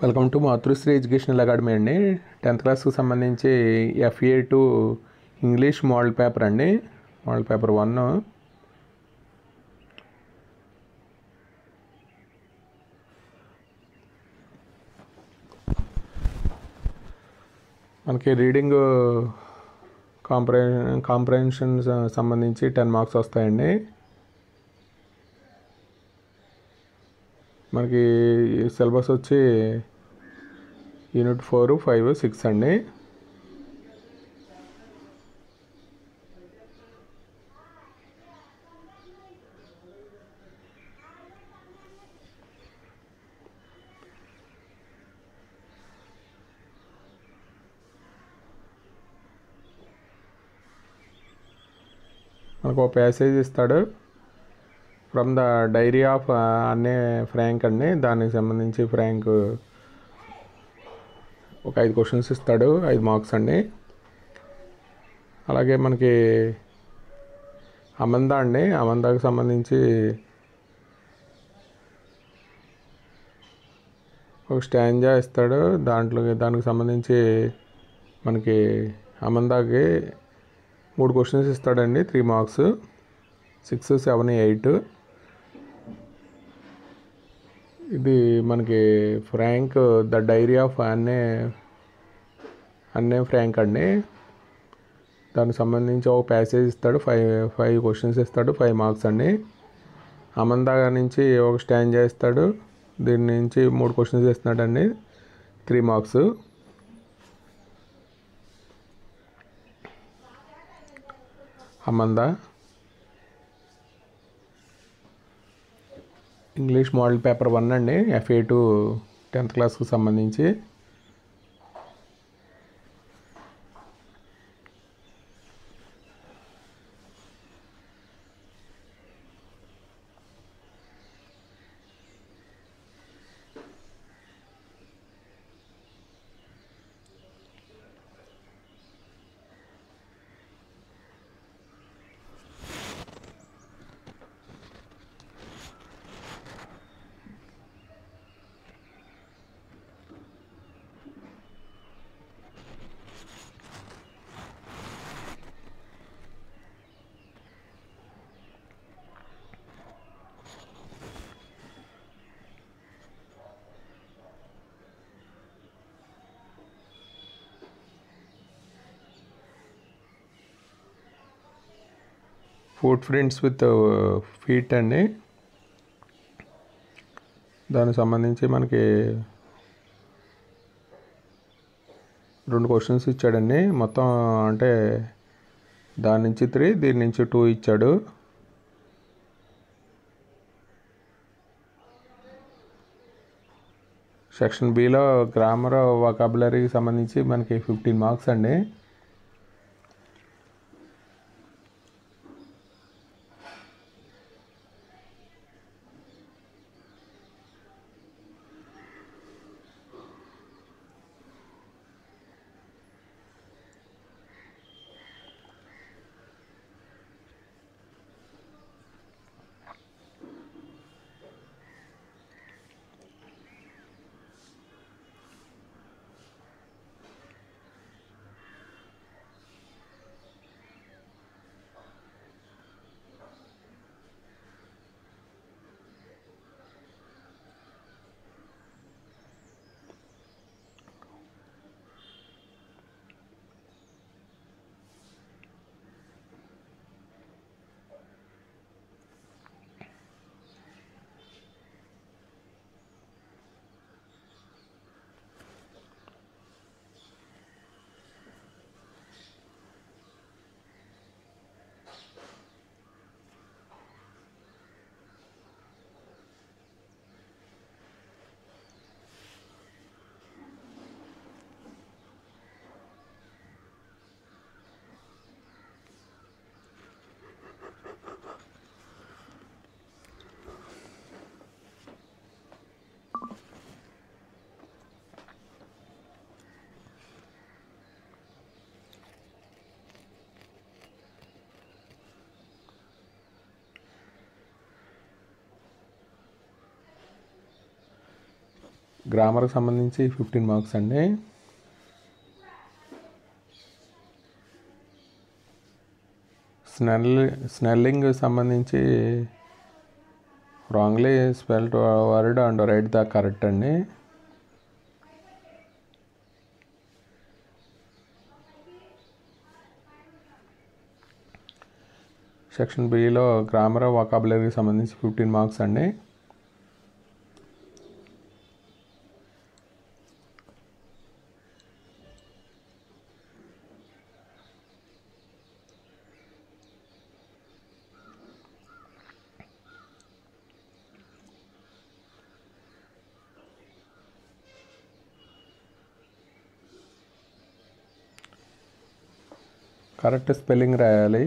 Welcome to Matrusri educational academy అండి. 10th క్లాస్కి సంబంధించి FA2 ఇంగ్లీష్ మోడల్ పేపర్ అండి. మోడల్ పేపర్ 1 మనకి రీడింగ్ కాంప్రహెన్షన్ సంబంధించి 10 మార్క్స్ వస్తాయండి. మనకి సిలబస్ వచ్చి యూనిట్ 4, 5, 6 అండి. మనకు ఒక ప్యాసేజ్ ఇస్తాడు, ఫ్రమ్ ద డైరీ ఆఫ్ అన్నే ఫ్రాంక్ అండి. దానికి సంబంధించి ఫ్రాంక్ ఒక 5 క్వశ్చన్స్ ఇస్తాడు, 5 మార్క్స్ అండి. అలాగే మనకి అమందా అండి, అమందాకి సంబంధించి ఒక స్టాంజా ఇస్తాడు. దానికి సంబంధించి మనకి అమందాకి 3 క్వశ్చన్స్ ఇస్తాడండి, 3 మార్క్స్, 6, 7, 8. ఇది మనకి ఫ్రాంక్ ద డైరీ ఆఫ్ అన్నే ఫ్రాంక్ అండి. దానికి సంబంధించి ఒక ప్యాసేజ్ ఇస్తాడు, 5 క్వశ్చన్స్ ఇస్తాడు, 5 మార్క్స్ అండి. అమందా నుంచి ఒక స్టాంజా ఇస్తాడు, దీని నుంచి 3 క్వశ్చన్స్ ఇస్తున్నాడండి, 3 మార్క్స్. అమందా ఇంగ్లీష్ మోడల్ పేపర్ 1 అండి, FA2 10th క్లాస్కి సంబంధించి. ఫుట్ ప్రింట్స్ విత్ ఫీట్ అండి. దానికి సంబంధించి మనకి 2 క్వశ్చన్స్ ఇచ్చాడండి. మొత్తం అంటే దాని నుంచి 3, దీని నుంచి 2 ఇచ్చాడు. సెక్షన్ బిలో గ్రామర్ వొకాబులరీకి సంబంధించి మనకి 15 మార్క్స్ అండి. గ్రామర్కి సంబంధించి 15 మార్క్స్ అండి. స్నెల్లింగ్ సంబంధించి wrongly spelled word and right the correct అండి. సెక్షన్ బిలో గ్రామర్ వొకాబులరీకి సంబంధించి 15 మార్క్స్ అండి. కరెక్ట్ స్పెల్లింగ్ రాయాలి.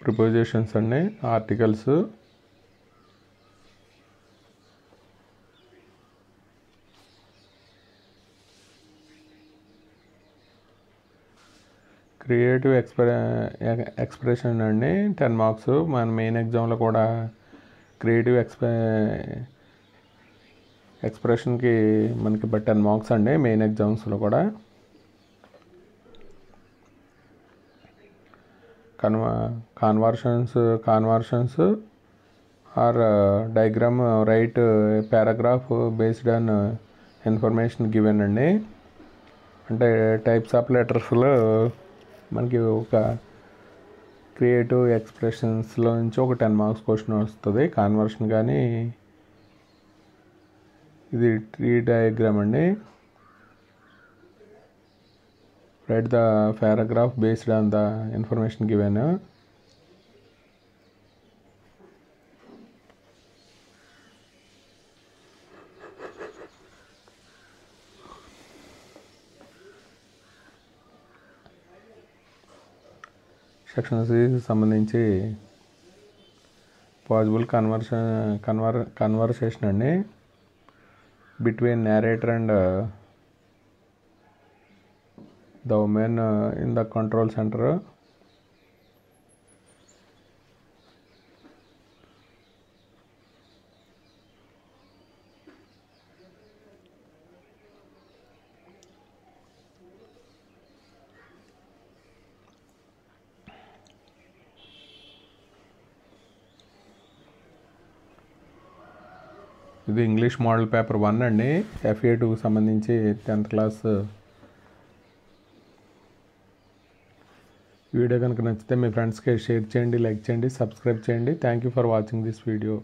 ప్రిపోజిషన్స్ అండి, ఆర్టికల్స్, క్రియేటివ్ ఎక్స్ప్రెషన్ అండి 10 మార్క్స్. మన మెయిన్ ఎగ్జామ్లో కూడా క్రియేటివ్ ఎక్స్ప్రెషన్కి మనకి 10 మార్క్స్ అండి మెయిన్ ఎగ్జామ్స్లో కూడా. Conversions or diagram write paragraph based on information given అండి. అంటే టైప్స్ ఆఫ్ లెటర్స్లో మనకి ఒక క్రియేటివ్ ఎక్స్ప్రెషన్స్లో నుంచి ఒక 10 మార్క్స్ క్వశ్చన్ వస్తుంది. కాన్వర్షన్ కానీ ఇది ట్రీ డయాగ్రామ్ అండి. Write the paragraph based on the information given. Section సికి సంబంధించి పాసిబుల్ కన్వర్సేషన్ అండి between narrator and the woman in the control centre. ఇది ఇంగ్లీష్ మోడల్ పేపర్ 1 అండి, FA2కి సంబంధించి 10th క్లాస్. వీడియో కనుక నచ్చితే మీ ఫ్రెండ్స్కి షేర్ చేయండి, లైక్ చేయండి, సబ్స్క్రైబ్ చేయండి. Thank you for watching this video.